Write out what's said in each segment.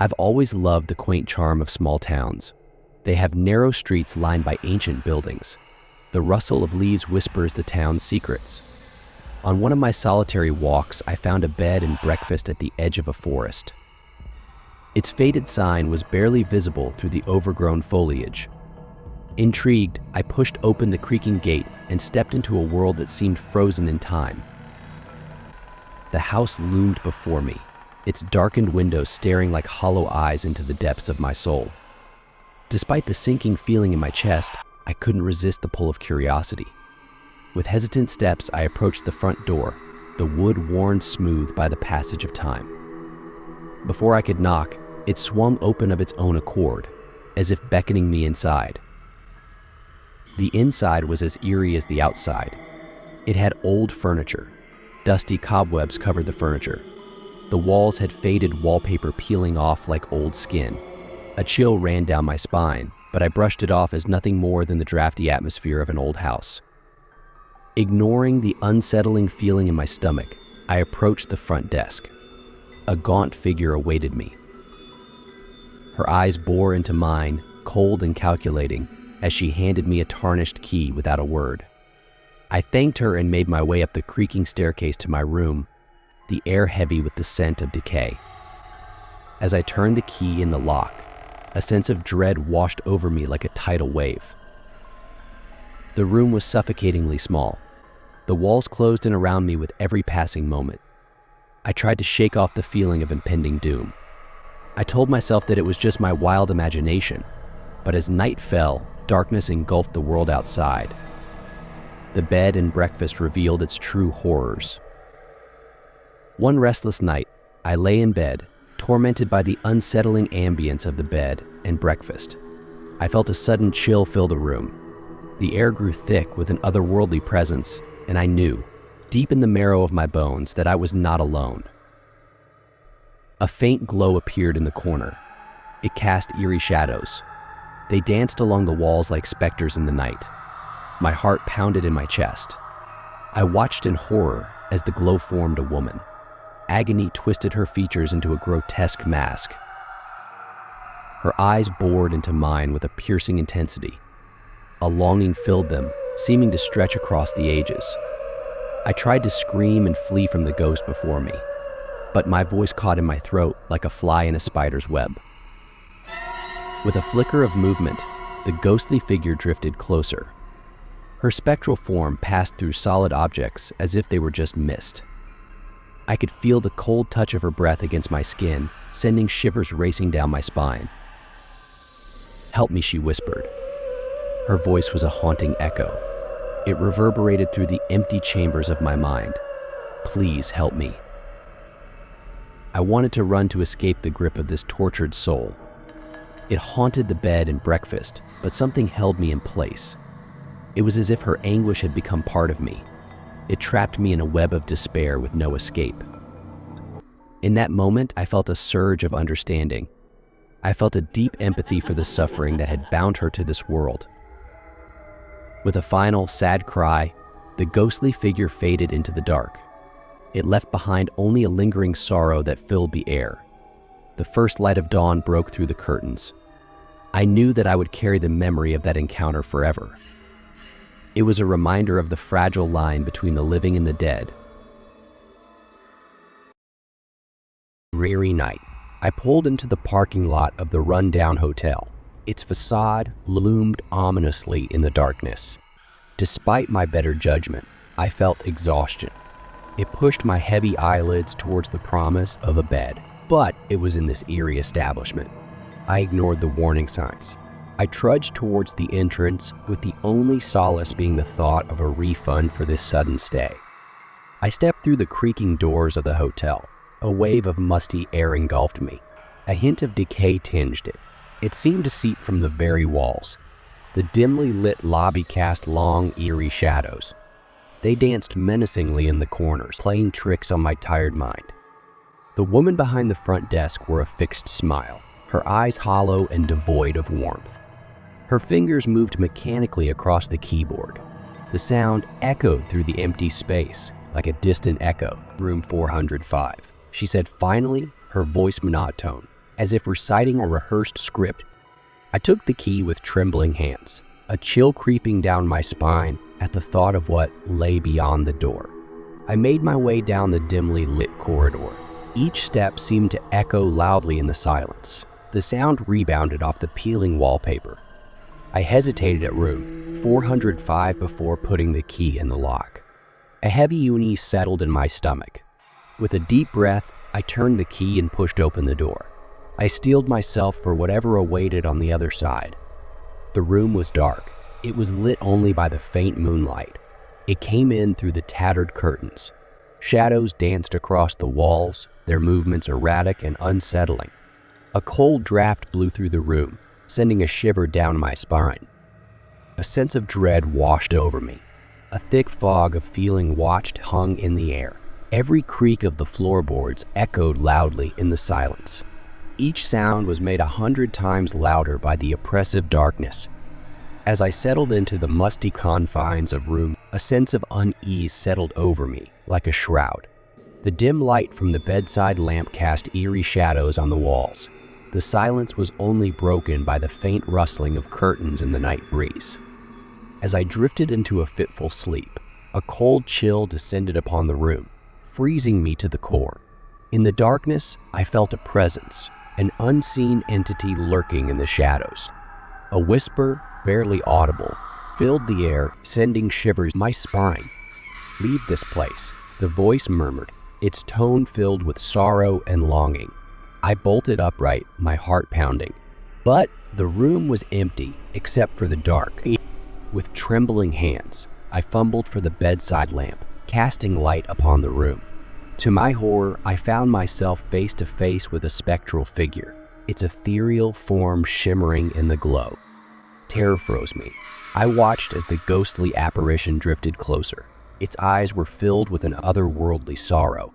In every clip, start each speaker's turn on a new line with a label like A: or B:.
A: I've always loved the quaint charm of small towns. They have narrow streets lined by ancient buildings. The rustle of leaves whispers the town's secrets. On one of my solitary walks, I found a bed and breakfast at the edge of a forest. Its faded sign was barely visible through the overgrown foliage. Intrigued, I pushed open the creaking gate and stepped into a world that seemed frozen in time. The house loomed before me, its darkened windows staring like hollow eyes into the depths of my soul. Despite the sinking feeling in my chest, I couldn't resist the pull of curiosity. With hesitant steps, I approached the front door, the wood worn smooth by the passage of time. Before I could knock, it swung open of its own accord, as if beckoning me inside. The inside was as eerie as the outside. It had old furniture. Dusty cobwebs covered the furniture. The walls had faded wallpaper peeling off like old skin. A chill ran down my spine, but I brushed it off as nothing more than the drafty atmosphere of an old house. Ignoring the unsettling feeling in my stomach, I approached the front desk. A gaunt figure awaited me. Her eyes bore into mine, cold and calculating, as she handed me a tarnished key without a word. I thanked her and made my way up the creaking staircase to my room, the air heavy with the scent of decay. As I turned the key in the lock, a sense of dread washed over me like a tidal wave. The room was suffocatingly small. The walls closed in around me with every passing moment. I tried to shake off the feeling of impending doom. I told myself that it was just my wild imagination, but as night fell, darkness engulfed the world outside. The bed and breakfast revealed its true horrors. One restless night, I lay in bed, tormented by the unsettling ambience of the bed and breakfast. I felt a sudden chill fill the room. The air grew thick with an otherworldly presence, and I knew, deep in the marrow of my bones, that I was not alone. A faint glow appeared in the corner. It cast eerie shadows. They danced along the walls like specters in the night. My heart pounded in my chest. I watched in horror as the glow formed a woman. Agony twisted her features into a grotesque mask. Her eyes bored into mine with a piercing intensity. A longing filled them, seeming to stretch across the ages. I tried to scream and flee from the ghost before me, but my voice caught in my throat like a fly in a spider's web. With a flicker of movement, the ghostly figure drifted closer. Her spectral form passed through solid objects as if they were just mist. I could feel the cold touch of her breath against my skin, sending shivers racing down my spine. "Help me," she whispered. Her voice was a haunting echo. It reverberated through the empty chambers of my mind. "Please help me." I wanted to run to escape the grip of this tortured soul. It haunted the bed and breakfast, but something held me in place. It was as if her anguish had become part of me. It trapped me in a web of despair with no escape. In that moment, I felt a surge of understanding. I felt a deep empathy for the suffering that had bound her to this world. With a final, sad cry, the ghostly figure faded into the dark. It left behind only a lingering sorrow that filled the air. The first light of dawn broke through the curtains. I knew that I would carry the memory of that encounter forever. It was a reminder of the fragile line between the living and the dead. Dreary night. I pulled into the parking lot of the rundown hotel. Its facade loomed ominously in the darkness. Despite my better judgment, I felt exhaustion. It pushed my heavy eyelids towards the promise of a bed, but it was in this eerie establishment. I ignored the warning signs. I trudged towards the entrance with the only solace being the thought of a refund for this sudden stay. I stepped through the creaking doors of the hotel. A wave of musty air engulfed me. A hint of decay tinged it. It seemed to seep from the very walls. The dimly lit lobby cast long, eerie shadows. They danced menacingly in the corners, playing tricks on my tired mind. The woman behind the front desk wore a fixed smile, her eyes hollow and devoid of warmth. Her fingers moved mechanically across the keyboard. The sound echoed through the empty space, like a distant echo. "Room 405, she said finally, her voice monotone. as if reciting a rehearsed script. I took the key with trembling hands, a chill creeping down my spine at the thought of what lay beyond the door. I made my way down the dimly lit corridor. Each step seemed to echo loudly in the silence. The sound rebounded off the peeling wallpaper. I hesitated at room 405 before putting the key in the lock. A heavy unease settled in my stomach. With a deep breath, I turned the key and pushed open the door. I steeled myself for whatever awaited on the other side. The room was dark. It was lit only by the faint moonlight. It came in through the tattered curtains. Shadows danced across the walls, their movements erratic and unsettling. A cold draft blew through the room, sending a shiver down my spine. A sense of dread washed over me. A thick fog of feeling watched hung in the air. Every creak of the floorboards echoed loudly in the silence. Each sound was made 100 times louder by the oppressive darkness. As I settled into the musty confines of room, a sense of unease settled over me like a shroud. The dim light from the bedside lamp cast eerie shadows on the walls. The silence was only broken by the faint rustling of curtains in the night breeze. As I drifted into a fitful sleep, a cold chill descended upon the room, freezing me to the core. In the darkness, I felt a presence, an unseen entity lurking in the shadows. A whisper, barely audible, filled the air, sending shivers my spine. "Leave this place," the voice murmured, its tone filled with sorrow and longing. I bolted upright, my heart pounding. But the room was empty, except for the dark. With trembling hands, I fumbled for the bedside lamp, casting light upon the room. To my horror, I found myself face to face with a spectral figure, its ethereal form shimmering in the glow. Terror froze me. I watched as the ghostly apparition drifted closer. Its eyes were filled with an otherworldly sorrow.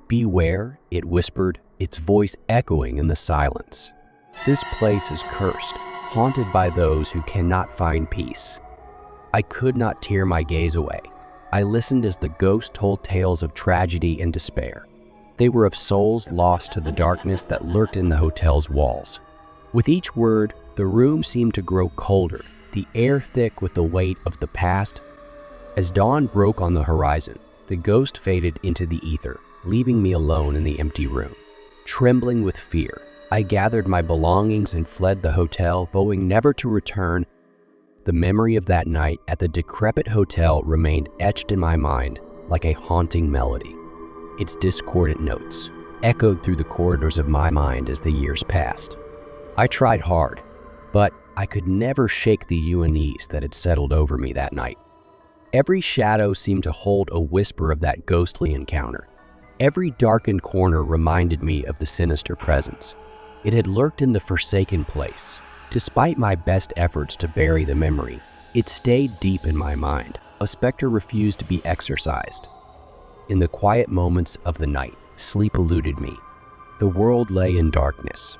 A: "Beware," it whispered, its voice echoing in the silence. "This place is cursed, haunted by those who cannot find peace." I could not tear my gaze away. I listened as the ghost told tales of tragedy and despair. They were of souls lost to the darkness that lurked in the hotel's walls. With each word, the room seemed to grow colder, the air thick with the weight of the past. As dawn broke on the horizon, the ghost faded into the ether, leaving me alone in the empty room. Trembling with fear, I gathered my belongings and fled the hotel, vowing never to return. The memory of that night at the decrepit hotel remained etched in my mind like a haunting melody. Its discordant notes echoed through the corridors of my mind as the years passed. I tried hard, but I could never shake the unease that had settled over me that night. Every shadow seemed to hold a whisper of that ghostly encounter. Every darkened corner reminded me of the sinister presence. It had lurked in the forsaken place. Despite my best efforts to bury the memory, it stayed deep in my mind. A specter refused to be exorcised. In the quiet moments of the night, sleep eluded me. The world lay in darkness.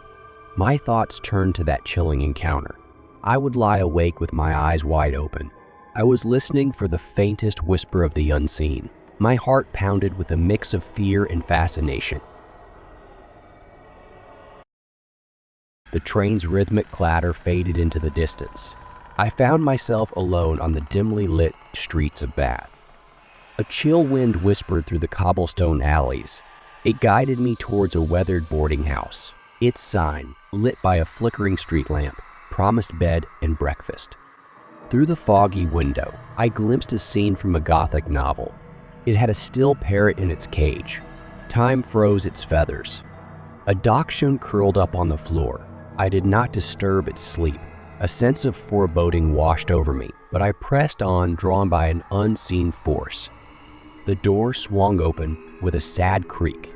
A: My thoughts turned to that chilling encounter. I would lie awake with my eyes wide open. I was listening for the faintest whisper of the unseen. My heart pounded with a mix of fear and fascination. The train's rhythmic clatter faded into the distance. I found myself alone on the dimly lit streets of Bath. A chill wind whispered through the cobblestone alleys. It guided me towards a weathered boarding house. Its sign, lit by a flickering street lamp, promised bed and breakfast. Through the foggy window, I glimpsed a scene from a Gothic novel. It had a still parrot in its cage. Time froze its feathers. A dachshund curled up on the floor. I did not disturb its sleep. A sense of foreboding washed over me, but I pressed on, drawn by an unseen force. The door swung open with a sad creak.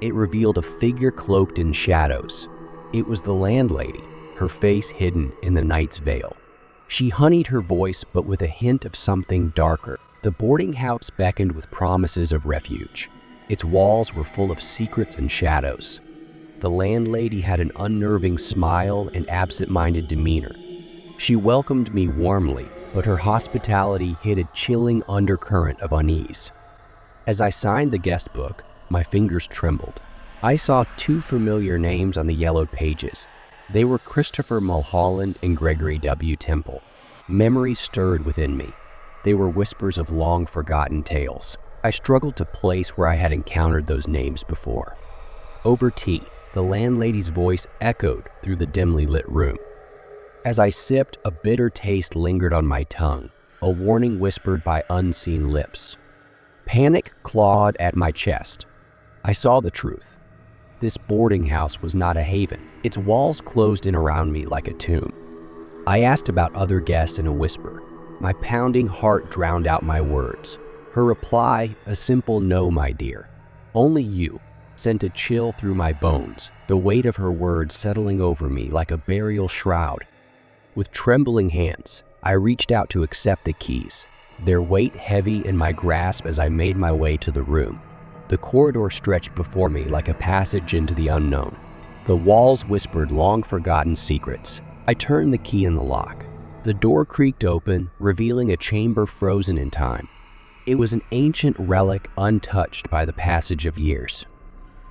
A: It revealed a figure cloaked in shadows. It was the landlady, her face hidden in the night's veil. She honeyed her voice, but with a hint of something darker. The boarding house beckoned with promises of refuge. Its walls were full of secrets and shadows. The landlady had an unnerving smile and absent-minded demeanor. She welcomed me warmly, but her hospitality hid a chilling undercurrent of unease. As I signed the guest book, my fingers trembled. I saw two familiar names on the yellowed pages. They were Christopher Mulholland and Gregory W. Temple. Memories stirred within me. They were whispers of long-forgotten tales. I struggled to place where I had encountered those names before. Over tea, the landlady's voice echoed through the dimly lit room. As I sipped, a bitter taste lingered on my tongue, a warning whispered by unseen lips. Panic clawed at my chest. I saw the truth. This boarding house was not a haven. Its walls closed in around me like a tomb. I asked about other guests in a whisper. My pounding heart drowned out my words. Her reply, a simple "No, my dear. Only you," sent a chill through my bones, the weight of her words settling over me like a burial shroud. With trembling hands, I reached out to accept the keys, their weight heavy in my grasp as I made my way to the room. The corridor stretched before me like a passage into the unknown. The walls whispered long-forgotten secrets. I turned the key in the lock. The door creaked open, revealing a chamber frozen in time. It was an ancient relic untouched by the passage of years.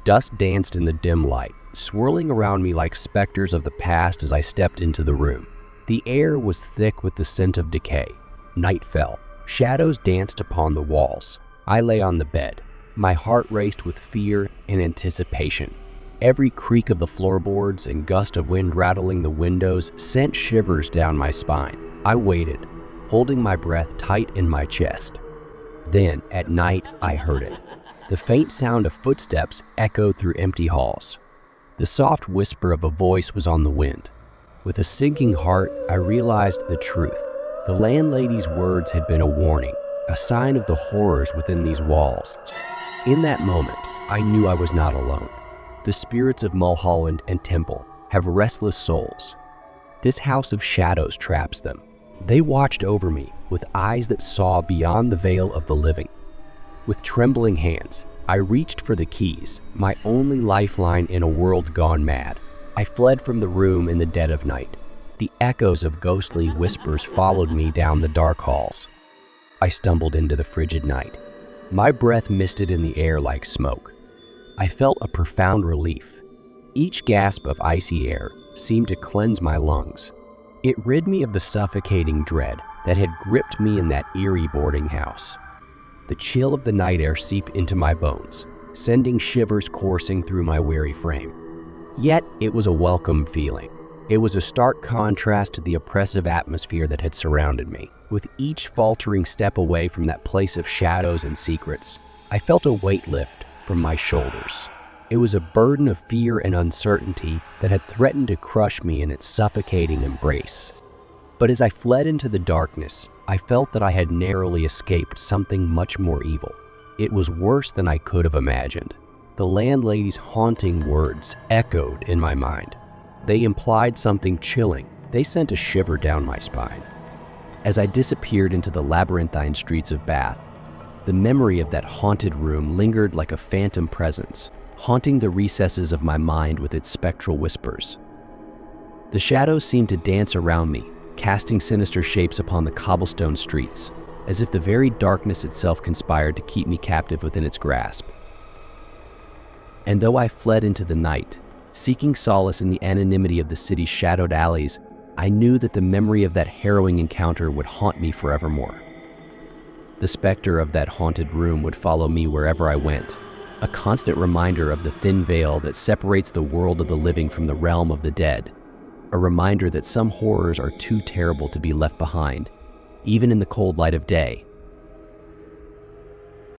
A: Dust danced in the dim light, swirling around me like specters of the past as I stepped into the room. The air was thick with the scent of decay. Night fell. Shadows danced upon the walls. I lay on the bed. My heart raced with fear and anticipation. Every creak of the floorboards and gust of wind rattling the windows sent shivers down my spine. I waited, holding my breath tight in my chest. Then, at night, I heard it. The faint sound of footsteps echoed through empty halls. The soft whisper of a voice was on the wind. With a sinking heart, I realized the truth. The landlady's words had been a warning, a sign of the horrors within these walls. In that moment, I knew I was not alone. The spirits of Mulholland and Temple have restless souls. This house of shadows traps them. They watched over me with eyes that saw beyond the veil of the living. With trembling hands, I reached for the keys, my only lifeline in a world gone mad. I fled from the room in the dead of night. The echoes of ghostly whispers followed me down the dark halls. I stumbled into the frigid night. My breath misted in the air like smoke. I felt a profound relief. Each gasp of icy air seemed to cleanse my lungs. It rid me of the suffocating dread that had gripped me in that eerie boarding house. The chill of the night air seeped into my bones, sending shivers coursing through my weary frame. Yet it was a welcome feeling. It was a stark contrast to the oppressive atmosphere that had surrounded me. With each faltering step away from that place of shadows and secrets, I felt a weight lift from my shoulders. It was a burden of fear and uncertainty that had threatened to crush me in its suffocating embrace. But as I fled into the darkness, I felt that I had narrowly escaped something much more evil. It was worse than I could have imagined. The landlady's haunting words echoed in my mind. They implied something chilling. They sent a shiver down my spine. As I disappeared into the labyrinthine streets of Bath, the memory of that haunted room lingered like a phantom presence, haunting the recesses of my mind with its spectral whispers. The shadows seemed to dance around me, casting sinister shapes upon the cobblestone streets, as if the very darkness itself conspired to keep me captive within its grasp. And though I fled into the night, seeking solace in the anonymity of the city's shadowed alleys, I knew that the memory of that harrowing encounter would haunt me forevermore. The specter of that haunted room would follow me wherever I went, a constant reminder of the thin veil that separates the world of the living from the realm of the dead, a reminder that some horrors are too terrible to be left behind, even in the cold light of day.